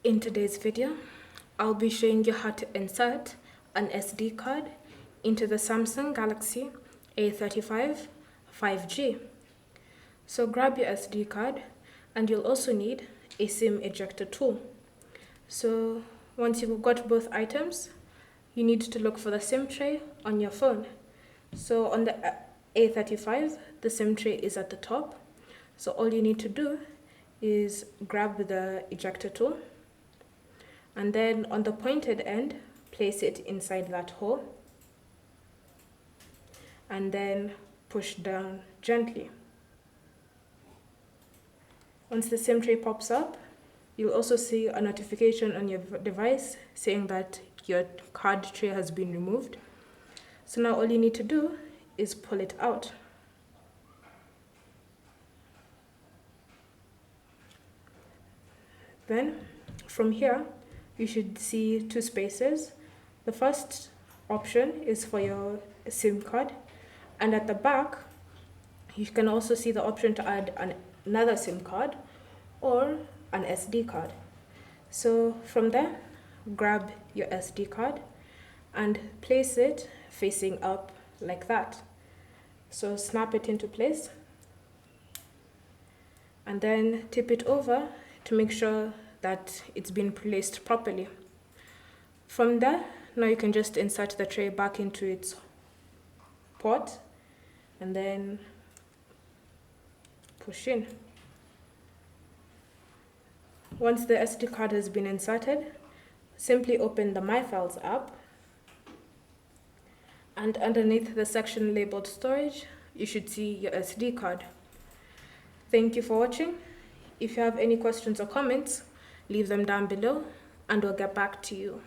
In today's video, I'll be showing you how to insert an SD card into the Samsung Galaxy A35 5G. So grab your SD card, and you'll also need a SIM ejector tool. So once you've got both items, you need to look for the SIM tray on your phone. So on the A35, the SIM tray is at the top. So all you need to do is grab the ejector tool, and then on the pointed end, place it inside that hole, and then push down gently. Once the SIM tray pops up, you'll also see a notification on your device saying that your card tray has been removed. So now all you need to do is pull it out. Then from here, you should see two spaces. The first option is for your SIM card, and at the back, you can also see the option to add another SIM card or an SD card. So from there, grab your SD card and place it facing up like that. So snap it into place, and then tip it over to make sure that it's been placed properly. From there, now you can just insert the tray back into its port and then push in. Once the SD card has been inserted, simply open the My Files app, and underneath the section labeled Storage, you should see your SD card. Thank you for watching. If you have any questions or comments, leave them down below and we'll get back to you.